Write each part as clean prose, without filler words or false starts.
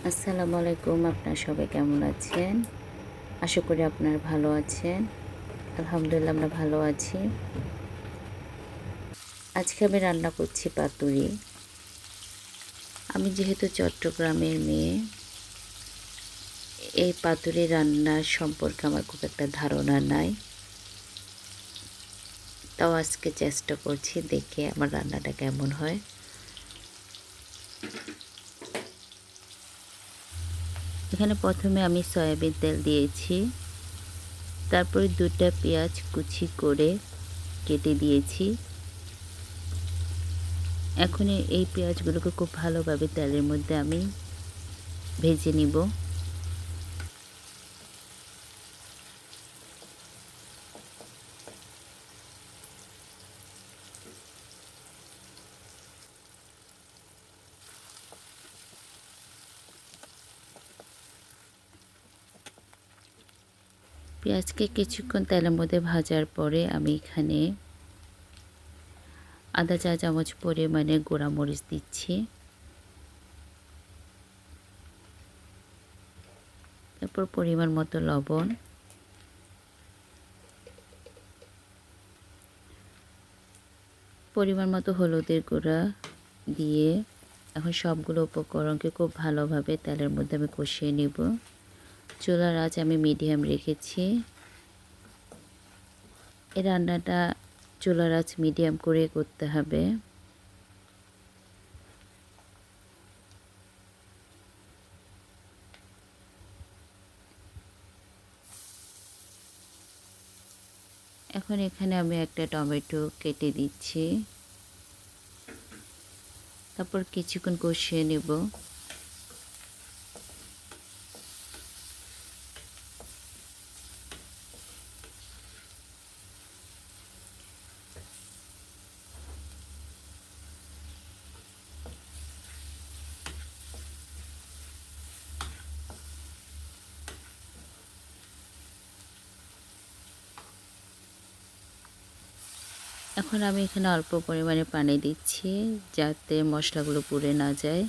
আসসালামু আলাইকুম। আপনারা সবাই কেমন আছেন? আশা করি আপনারা ভালো আছেন। আলহামদুলিল্লাহ আমরা ভালো আছি। আজকে আমি রান্না করছি পাতুরি। আমি যেহেতু চট্টগ্রামের মেয়ে, এই পাতুরি রান্নার সম্পর্কে আমার খুব একটা ধারণা নাই। তাও আজকে চেষ্টা করছি, দেখে আমার রান্নাটা কেমন হয়। এখানে প্রথমে আমি সয়াবিন তেল দিয়েছি। তারপরে ২টা পেঁয়াজ কুচি করে কেটে দিয়েছি। এখন এই পেঁয়াজগুলোকে খুব ভালোভাবে তেলের মধ্যে আমি ভেজে নিব। পেঁয়াজকে কিছুক্ষণ তেলের মধ্যে ভাজার পরে আমি এখানে আধা চা চামচ পরিমাণে গুঁড়া মরিচ দিচ্ছি। তারপর পরিমাণ মতো লবণ, পরিমাণ মতো হলুদের গুঁড়া দিয়ে এখন সবগুলো উপকরণকে খুব ভালোভাবে তেলের মধ্যে আমি কষিয়ে নিব। চুলার আঁচ আমি মিডিয়াম রেখেছি। এই রান্নাটা চুলার আঁচ মিডিয়াম করে করতে হবে। এখন এখানে আমি একটা টমেটো কেটে দিচ্ছি। তারপর কিছুক্ষণ কষিয়ে নেব। এখন আমি এখানে অল্প পরিমাণে পানি দিচ্ছি যাতে মশলাগুলো পুড়ে না যায়।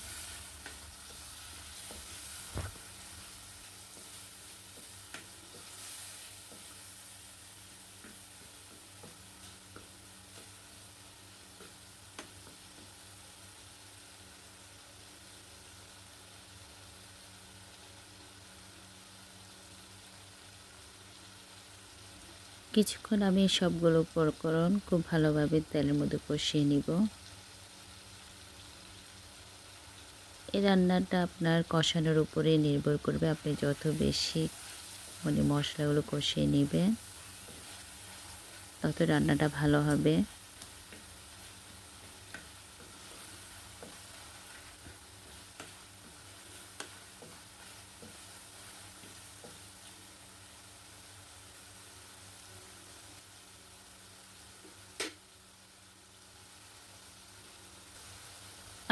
কিছুক্ষণ আমি সবগুলো উপকরণ খুব ভালোভাবে তেলের মধ্যে কষিয়ে নিব। এই রান্নাটা আপনার কষানোর উপরে নির্ভর করবে। আপনি যত বেশি মশলাগুলো কষিয়ে নেবেন তত রান্নাটা ভালো হবে।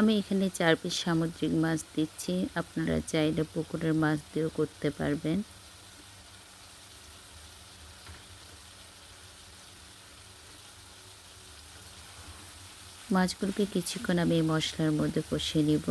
আমি এখানে ৪ পিস সামুদ্রিক মাছ দিচ্ছি। আপনারা চাইলে পুকুরের মাছ দিয়েও করতে পারবেন। মাছগুলোকে কিছুক্ষণ আমি এই মশলার মধ্যে কষিয়ে নিব।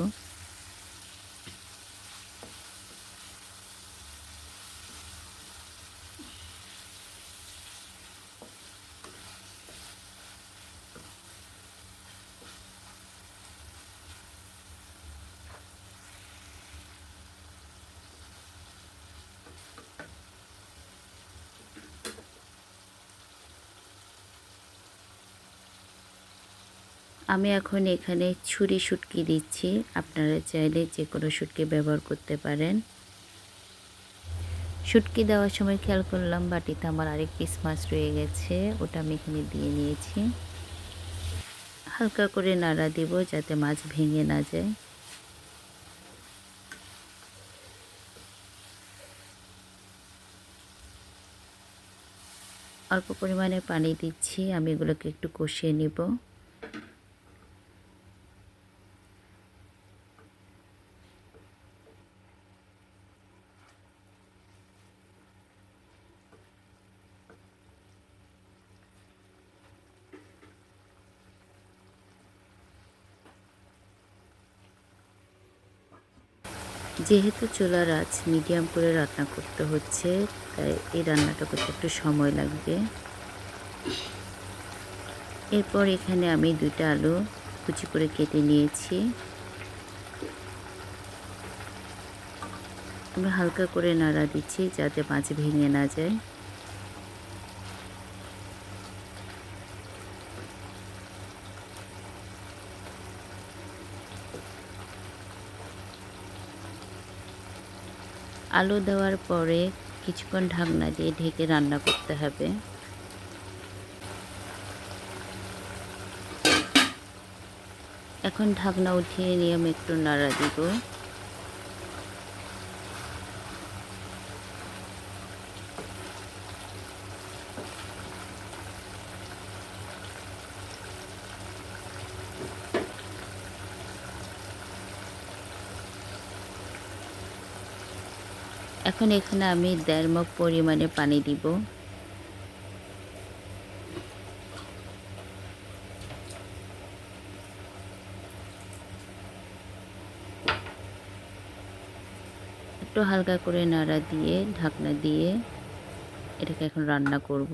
আমি এখন এখানে ছুরি শুটকি দিচ্ছি। আপনারা চাইলে যে কোনো শুটকি ব্যবহার করতে পারেন। শুটকি দেওয়ার সময় খেয়াল করলাম বাটিতে আমার আরেক পিস মাছ রয়ে গেছে, ওটা আমি এখানে দিয়ে নিয়েছি। হালকা করে নাড়া দিব যাতে মাছ ভেঙে না যায়। অল্প পরিমাণে পানি দিচ্ছি, আমি এগুলোকে একটু কষিয়ে নিব। যেহেতু চুলার আঁচ মিডিয়াম করে রান্না করতে হচ্ছে, তাই এই রান্নাটা করতে একটু সময় লাগবে। এরপর এখানে আমি 2টা আলু কুচি করে কেটে নিয়েছি। আমি হালকা করে নাড়া দিচ্ছি যাতে মাছ ভেঙে না যায়। আলু দেওয়ার পরে কিছুক্ষণ ঢাকনা দিয়ে ঢেকে রান্না করতে হবে। এখন ঢাকনা উঠিয়ে নিয়ে আমি একটু নাড়া দিব। এখন এখানে আমি 1.5 মগ পরিমাণে পানি দিব। একটু হালকা করে নাড়া দিয়ে ঢাকনা দিয়ে এটাকে এখন রান্না করব।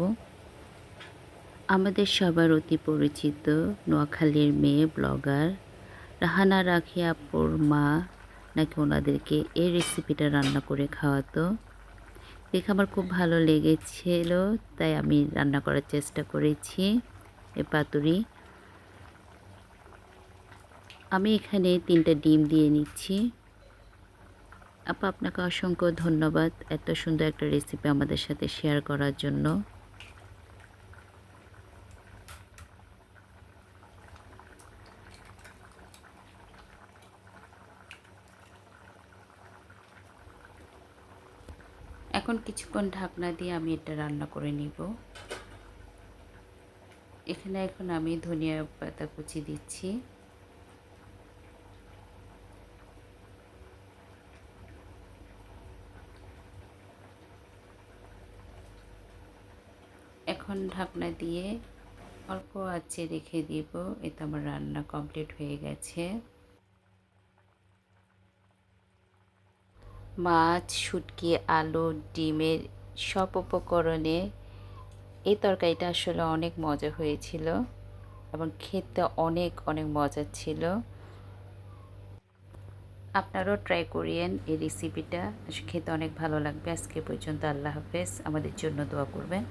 আমাদের সবার অতি পরিচিত নোয়াখালীর মেয়ে ব্লগার রাহানা রাখি আপুর মা নাকি ওনাদেরকে এই রেসিপিটা রান্না করে খাওয়াতো। দেখে আমার খুব ভালো লেগেছিল, তাই আমি রান্না করার চেষ্টা করেছি এই পাতুরি। আমি এখানে 3টা ডিম দিয়ে নিচ্ছি। আপা, আপনাকে অসংখ্য ধন্যবাদ এত সুন্দর একটা রেসিপি আমাদের সাথে শেয়ার করার জন্য। এখন কিছুক্ষণ ঢাকনা দিয়ে আমি এটা রান্না করে নিব। এখানে এখন আমি ধনিয়া পাতা কুচি দিচ্ছি। এখন ঢাকনা দিয়ে অল্প আঁচে রেখে দিব। এতে আমার রান্না কমপ্লিট হয়ে গেছে। মাছ, শুটকি, আলু, ডিমের সব উপকরণে এই তরকারিটা আসলে অনেক মজা হয়েছিল এবং খেতে অনেক অনেক মজা ছিল। আপনারাও ট্রাই করিয়েন এই রেসিপিটা, খেতে অনেক ভালো লাগবে। আজকে পর্যন্ত আল্লাহ হাফেজ। আমাদের জন্য দোয়া করবেন।